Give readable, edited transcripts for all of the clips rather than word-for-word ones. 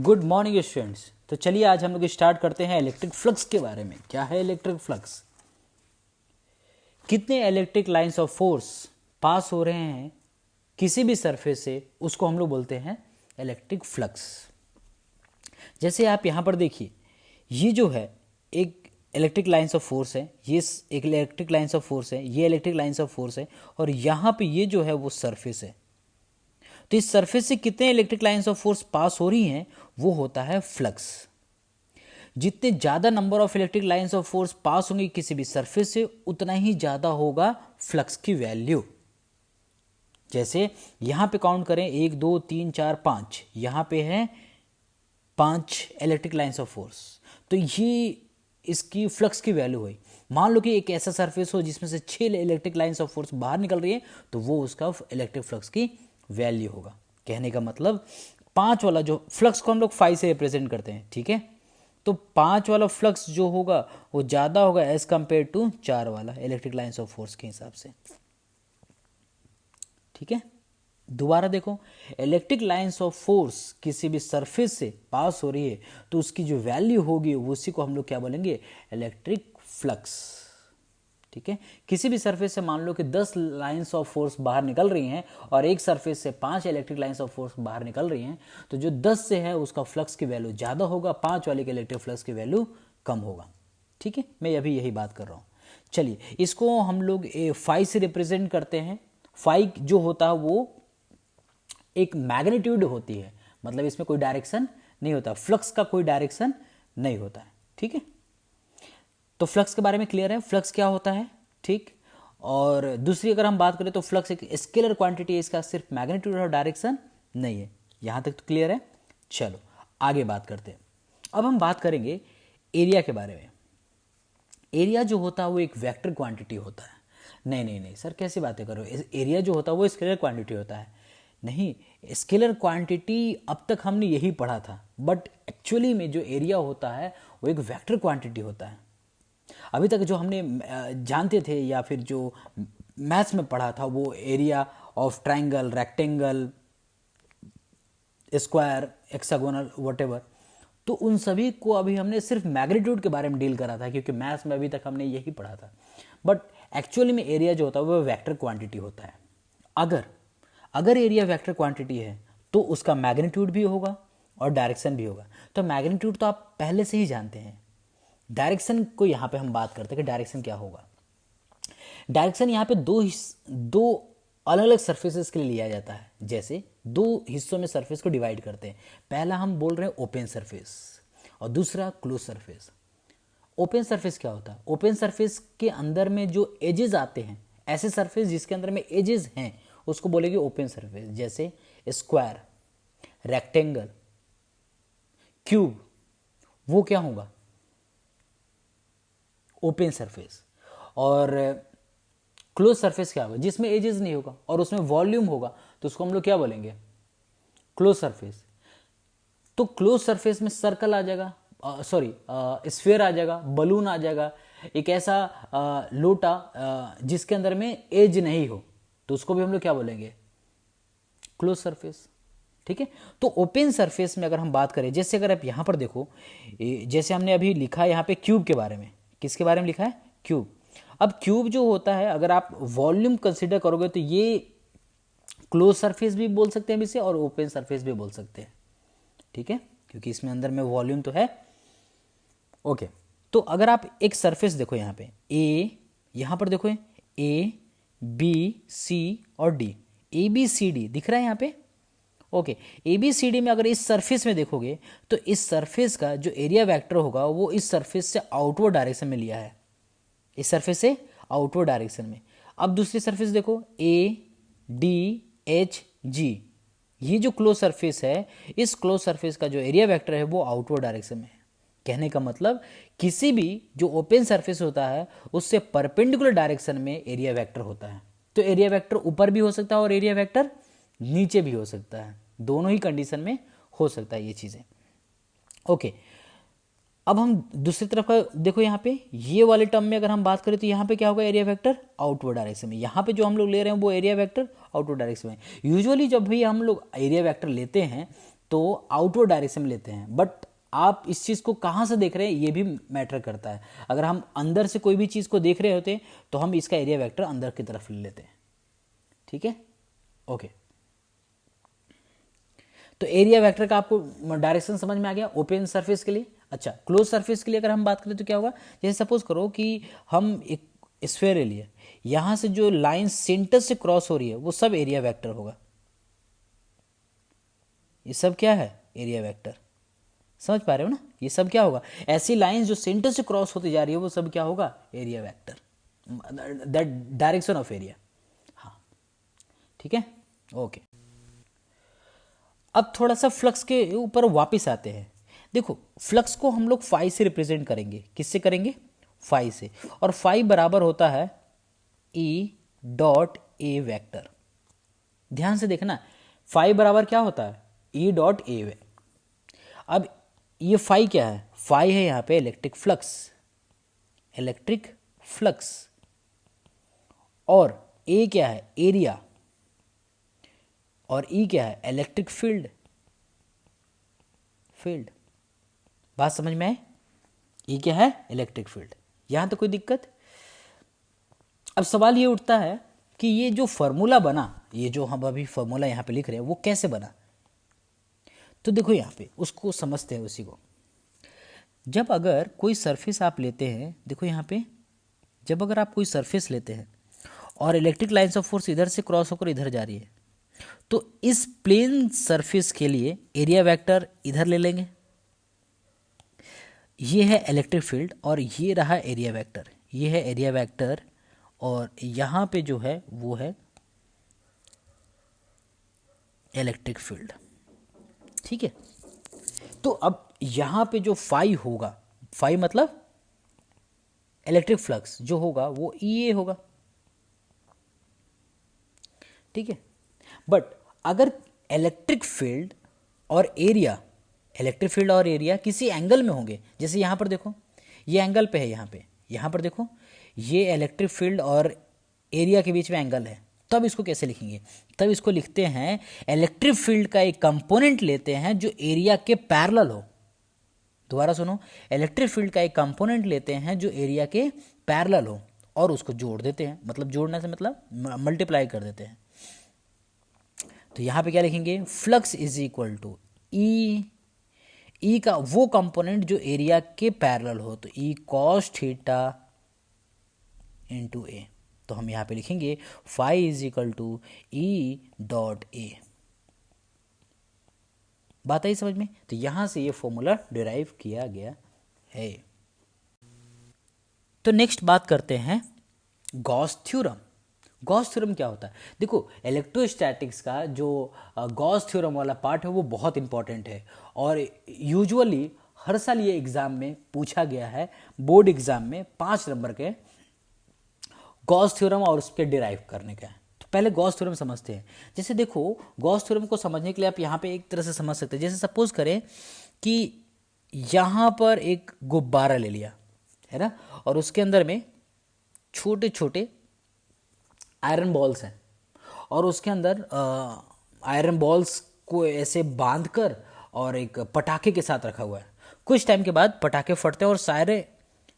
Good morning students. तो चलिए आज हम लोग स्टार्ट करते हैं इलेक्ट्रिक फ्लक्स के बारे में। क्या है इलेक्ट्रिक फ्लक्स? कितने electric lines of force pass हो रहे हैं किसी भी सरफेस से, उसको हम लोग बोलते हैं इलेक्ट्रिक फ्लक्स। जैसे आप यहाँ पर देखिए, ये जो है एक इलेक्ट्रिक लाइंस ऑफ फोर्स है, ये एक इलेक्ट्रिक लाइंस ऑफ फोर्स है, ये इलेक्ट्रिक लाइंस ऑफ फोर्स है, और यहाँ पे ये जो है वो सरफेस है। तो इस सरफेस से कितने electric lines of force pass हो रही हैं वो होता है फ्लक्स। जितने ज़्यादा number of electric lines of force pass होंगे किसी भी सरफेस से, उतना ही ज़्यादा होगा फ्लक्स की वैल्यू। जैसे यहाँ पे काउंट करें 1 2 3 4 5, यहाँ पे है 5 इलेक्ट्रिक लाइंस ऑफ फोर्स, तो ये इसकी फ्लक्स की वैल्यू हुई। मान लो कि एक ऐसा सरफेस हो जिसमें से 6 इलेक्ट्रिक लाइंस ऑफ फोर्स बाहर निकल रही है, तो वो उसका इलेक्ट्रिक फ्लक्स की वैल्यू होगा। कहने का मतलब 5 वाला जो फ्लक्स को हम लोग 5 से रिप्रेजेंट करते हैं, ठीक है, तो 5 वाला फ्लक्स जो होगा वो ज़्यादा होगा एज कंपेयर टू 4 वाला इलेक्ट्रिक लाइंस ऑफ फोर्स के हिसाब से। ठीक है, दोबारा देखो, इलेक्ट्रिक लाइंस ऑफ फोर्स किसी भी सरफेस से पास हो रही है तो उसकी जो वैल्यू होगी वो उसी को हम लोग क्या बोलेंगे, इलेक्ट्रिक फ्लक्स। ठीक है, किसी भी सरफेस से मान लो कि 10 लाइंस ऑफ फोर्स बाहर निकल रही हैं और एक सरफेस से 5 इलेक्ट्रिक लाइंस ऑफ फोर्स बाहर निकल रही हैं, तो जो 10 से है उसका फ्लक्स की वैल्यू ज़्यादा होगा, 5 वाले के इलेक्ट्रिक फ्लक्स की वैल्यू कम होगा। ठीक है, मैं अभी यही बात कर रहा हूँ। चलिए, इसको हम लोग 5 से रिप्रेजेंट करते हैं। 5 जो होता है वो एक मैग्नीट्यूड होती है, मतलब इसमें कोई डायरेक्शन नहीं होता, फ्लक्स का कोई डायरेक्शन नहीं होता है। ठीक है, तो फ्लक्स के बारे में क्लियर है, फ्लक्स क्या होता है। ठीक, और दूसरी अगर हम बात करें तो फ्लक्स एक स्केलर क्वांटिटी है, इसका सिर्फ मैग्नीट्यूड और डायरेक्शन नहीं है। यहां तक तो क्लियर है। चलो आगे बात करते हैं। अब हम बात करेंगे एरिया के बारे में। एरिया जो होता है वो एक वेक्टर क्वांटिटी होता है। नहीं नहीं नहीं सर, कैसी बातें करो, एरिया जो होता है वो स्केलर क्वांटिटी होता है। नहीं, स्केलर क्वांटिटी अब तक हमने यही पढ़ा था, बट एक्चुअली में जो एरिया होता है वो एक वेक्टर क्वांटिटी होता है। अभी तक जो हमने जानते थे या फिर जो मैथ्स में पढ़ा था, वो area of triangle, rectangle, square, hexagonal, whatever, तो उन सभी को अभी हमने सिर्फ मैग्नीट्यूड के बारे में डील करा था, क्योंकि मैथ्स में अभी तक हमने यही पढ़ा था। बट एक्चुअली में एरिया जो होता है वो वेक्टर क्वांटिटी होता है। अगर एरिया वेक्टर क्वांटिटी है तो उसका मैग्नीट्यूड भी होगा और डायरेक्शन भी होगा। तो मैग्नीट्यूड तो आप पहले से ही जानते हैं। डायरेक्शन को यहाँ पे हम बात करते हैं कि डायरेक्शन क्या होगा। डायरेक्शन यहाँ पे दो अलग अलग सरफेसेस के लिए लिया जाता है। जैसे 2 हिस्सों में सरफेस को डिवाइड करते हैं। पहला हम बोल रहे हैं ओपन सरफेस और दूसरा क्लोज सरफेस। ओपन सरफेस क्या होता है? ओपन सरफेस के अंदर में जो एजेस आते हैं, ऐसे सरफेस जिसके अंदर में एजेस हैं, उसको बोलेंगे ओपन सरफेस। जैसे स्क्वायर, रेक्टेंगल, क्यूब, वो क्या होगा? Open surface. और क्लोज सरफेस क्या होगा? जिसमें एजेस नहीं होगा और उसमें वॉल्यूम होगा, तो उसको हम लोग क्या बोलेंगे? Close surface. तो क्लोज सरफेस में सर्कल आ जाएगा, सॉरी स्फीयर आ जाएगा, बलून आ जाएगा, एक ऐसा लोटा जिसके अंदर में एज नहीं हो, तो उसको भी हम लोग क्या बोलेंगे? Close surface. ठीक है, तो ओपन सरफेस में अगर हम बात करें, जैसे अगर आप यहाँ पर देखो, जैसे हमने अभी लिखा है यहाँ पे क्यूब के बारे में। किसके बारे में लिखा है? क्यूब। अब क्यूब जो होता है, अगर आप वॉल्यूम कंसिडर करोगे तो ये क्लोज सरफेस भी बोल सकते हैं इसे और ओपन सरफेस भी बोल सकते हैं। ठीक है, क्योंकि इसमें अंदर में वॉल्यूम तो है। ओके, तो अगर आप एक सरफेस देखो यहाँ पे, यहाँ पर देखो ए बी सी और D, A B C D दिख रहा है यहाँ पे। Okay, A B C D में अगर इस सरफेस में देखोगे तो इस सरफेस का जो एरिया वेक्टर होगा वो इस सरफेस से आउटवर्ड डायरेक्शन में लिया है, इस सरफेस से आउटवर्ड डायरेक्शन में। अब दूसरी सरफेस देखो, ए डी एच जी, ये जो क्लोज सरफेस है, इस क्लोज सरफेस का जो एरिया वेक्टर है वो आउटवर्ड डायरेक्शन में है। कहने का मतलब किसी भी जो ओपन सरफेस होता है उससे परपेंडिकुलर डायरेक्शन में एरिया वेक्टर होता है। तो एरिया वेक्टर ऊपर भी हो सकता है और एरिया वेक्टर नीचे भी हो सकता है, दोनों ही कंडीशन में हो सकता है ये चीज़ें। ओके, अब हम दूसरी तरफ का देखो, यहाँ पे ये वाले टर्म में अगर हम बात करें तो यहाँ पे क्या होगा? एरिया वेक्टर आउटवर्ड डायरेक्शन में। यहाँ पे जो हम लोग ले रहे हैं वो एरिया वेक्टर आउटवर्ड डायरेक्शन में। यूजुअली जब भी हम लोग एरिया वेक्टर लेते हैं तो आउटवर्ड डायरेक्शन में लेते हैं, बट आप इस चीज़ को कहाँ से देख रहे हैं ये भी मैटर करता है। अगर हम अंदर से कोई भी चीज़ को देख रहे होते तो हम इसका एरिया वेक्टर अंदर की तरफ ले लेते हैं। ठीक है, ओके। तो एरिया वेक्टर का आपको डायरेक्शन समझ में आ गया ओपन सरफेस के लिए। अच्छा, क्लोज सरफेस के लिए अगर हम बात करें तो क्या होगा, जैसे सपोज करो कि हम एक स्फेयर ले लिए, यहाँ से जो लाइन सेंटर से क्रॉस हो रही है वो सब एरिया वेक्टर होगा। ये सब क्या है, एरिया वेक्टर। समझ पा रहे हो ना, ये सब क्या होगा, ऐसी लाइंस जो सेंटर से क्रॉस होती जा रही है वो सब क्या होगा, area vector, that direction of area. हाँ ठीक है, ओके। अब थोड़ा सा फ्लक्स के ऊपर वापस आते हैं। देखो फ्लक्स को हम लोग फाई से रिप्रेजेंट करेंगे, किससे करेंगे, फाई से, और फाई बराबर होता है ई डॉट ए वेक्टर। ध्यान से देखना, फाई बराबर क्या होता है, ई डॉट ए। अब ये फाई क्या है, फाई है यहाँ पे इलेक्ट्रिक फ्लक्स, इलेक्ट्रिक फ्लक्स, और ए क्या है, एरिया, और ई क्या है, इलेक्ट्रिक फील्ड, फील्ड। बात समझ में आए, ई क्या है, इलेक्ट्रिक फील्ड। यहां तो कोई दिक्कत। अब सवाल ये उठता है कि ये जो फॉर्मूला बना, ये जो हम अभी फॉर्मूला यहां पे लिख रहे हैं वो कैसे बना। तो देखो यहां पे उसको समझते हैं उसी को। जब अगर कोई सरफेस आप लेते हैं, देखो यहाँ पे, जब अगर आप कोई सरफेस लेते हैं और इलेक्ट्रिक लाइन्स ऑफ फोर्स इधर से क्रॉस होकर इधर जा रही है, तो इस प्लेन सरफेस के लिए एरिया वेक्टर इधर ले लेंगे, ये है इलेक्ट्रिक फील्ड और ये रहा एरिया वेक्टर, ये है एरिया वेक्टर, और यहाँ पे जो है वो है इलेक्ट्रिक फील्ड। ठीक है, तो अब यहाँ पे जो फाई होगा, फाई मतलब इलेक्ट्रिक फ्लक्स जो होगा वो ई ए होगा। ठीक है, बट अगर इलेक्ट्रिक फील्ड और एरिया, इलेक्ट्रिक फील्ड और एरिया किसी एंगल में होंगे, जैसे यहाँ पर देखो ये एंगल पे है, यहाँ पर देखो ये इलेक्ट्रिक फील्ड और एरिया के बीच में एंगल है, तब इसको कैसे लिखेंगे, तब इसको लिखते हैं इलेक्ट्रिक फील्ड का एक कंपोनेंट लेते हैं जो एरिया के पैरेलल हो। दोबारा सुनो, इलेक्ट्रिक फील्ड का एक कंपोनेंट लेते हैं जो एरिया के पैरेलल हो और उसको जोड़ देते हैं, मतलब जोड़ने से मतलब मल्टीप्लाई कर देते हैं। तो यहाँ पे क्या लिखेंगे, flux is equal to E, E का वो कंपोनेंट जो एरिया के पैरेलल हो, तो E cos theta into A. तो हम यहाँ पे लिखेंगे phi is equal to E dot A. बात आई समझ में। तो यहां से ये फॉर्मूला डिराइव किया गया है। तो नेक्स्ट बात करते हैं गॉस थ्योरम। गॉस थ्योरम क्या होता है, देखो इलेक्ट्रोस्टैटिक्स का जो गॉस थ्योरम वाला पार्ट है वो बहुत इंपॉर्टेंट है, और यूजुअली हर साल ये एग्जाम में पूछा गया है, बोर्ड एग्जाम में 5 नंबर के गॉस थ्योरम और उसके डिराइव करने का है। तो पहले गॉस थ्योरम समझते हैं। जैसे देखो गॉस थ्योरम को समझने के लिए आप यहाँ पे एक तरह से समझ सकते हैं, जैसे सपोज करें कि यहाँ पर एक गुब्बारा ले लिया है ना, और उसके अंदर में छोटे छोटे आयरन बॉल्स हैं, और उसके अंदर आयरन बॉल्स को ऐसे बांध कर और एक पटाखे के साथ रखा हुआ है। कुछ टाइम के बाद पटाखे फटते हैं और सारे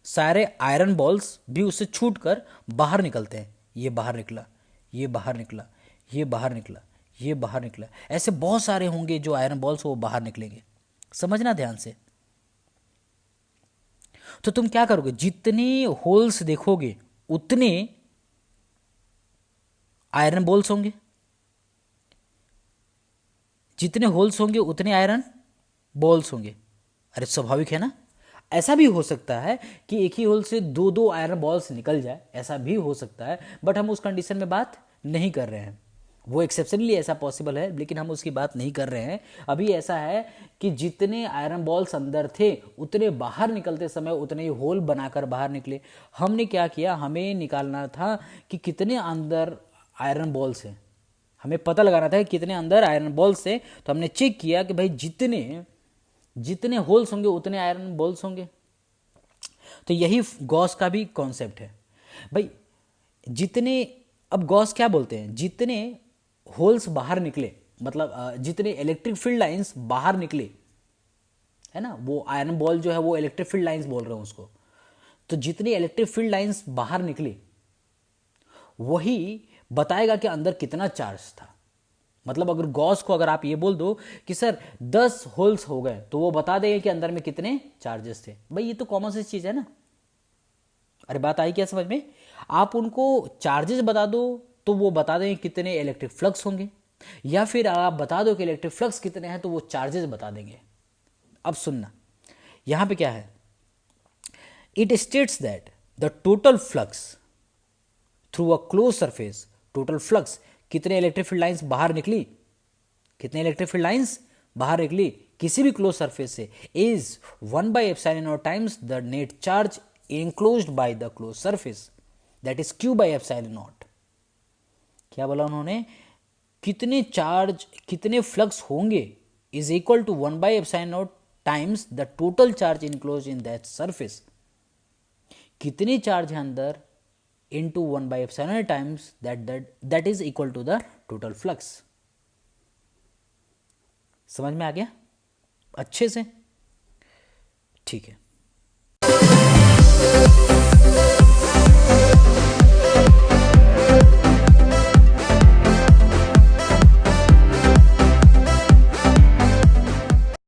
सारे आयरन बॉल्स भी उससे छूट कर बाहर निकलते हैं। ये बाहर निकला, ये बाहर निकला, ये बाहर निकला, ये बाहर निकला, ऐसे बहुत सारे होंगे जो आयरन बॉल्स वो बाहर निकलेंगे। समझना ध्यान से। तो तुम क्या करोगे, जितने होल्स देखोगे उतने आयरन बॉल्स होंगे, जितने होल्स होंगे उतने आयरन बॉल्स होंगे। अरे स्वाभाविक है ना। ऐसा भी हो सकता है कि एक ही होल से दो दो आयरन बॉल्स निकल जाए, ऐसा भी हो सकता है, बट हम उस कंडीशन में बात नहीं कर रहे हैं। वो एक्सेप्शनली ऐसा पॉसिबल है, लेकिन हम उसकी बात नहीं कर रहे हैं। अभी ऐसा है कि जितने आयरन बॉल्स अंदर थे उतने बाहर निकलते समय उतने ही होल बनाकर बाहर निकले। हमने क्या किया, हमें निकालना था कि कितने अंदर आयरन बॉल्स हैं, हमें पता लगाना था कि कितने अंदर आयरन बॉल्स है। तो हमने चेक किया कि भाई जितने जितने होल्स होंगे उतने आयरन बॉल्स होंगे। तो यही गॉस का भी कॉन्सेप्ट है भाई। जितने, अब गॉस क्या बोलते हैं, जितने होल्स बाहर निकले, मतलब जितने इलेक्ट्रिक फील्ड लाइंस बाहर निकले, है ना, वो आयरन बॉल जो है वो इलेक्ट्रिक फील्ड लाइंस बोल रहे हैं उसको, तो जितनी इलेक्ट्रिक फील्ड लाइंस बाहर निकली वही बताएगा कि अंदर कितना चार्ज था। मतलब अगर गॉस को अगर आप ये बोल दो कि सर 10 होल्स हो गए, तो वो बता देगा कि अंदर में कितने चार्जेस थे। भाई ये तो कॉमन सी चीज है ना। अरे बात आई क्या समझ में? आप उनको चार्जेस बता दो तो वो बता देंगे कितने इलेक्ट्रिक फ्लक्स होंगे, या फिर आप बता दो कि इलेक्ट्रिक फ्लक्स कितने हैं तो वो चार्जेस बता देंगे। अब सुनना, यहां पे क्या है, it states that the total flux through a close surface, total flux कितने इलेक्ट्रिक फील्ड लाइंस बाहर निकली, कितने इलेक्ट्रिक फील्ड लाइंस बाहर निकली किसी भी क्लोज सरफेस से, is 1/ε0 times the net charge enclosed by the closed surface, that is Q/ε0। क्या बोला उन्होंने, कितने चार्ज कितने फ्लक्स होंगे is equal to 1/ε0 times the total charge enclose in that surface. कितने चार्ज है अंदर into 1/ε0 times that is equal to the total flux. समझ में आ गया अच्छे से? ठीक है।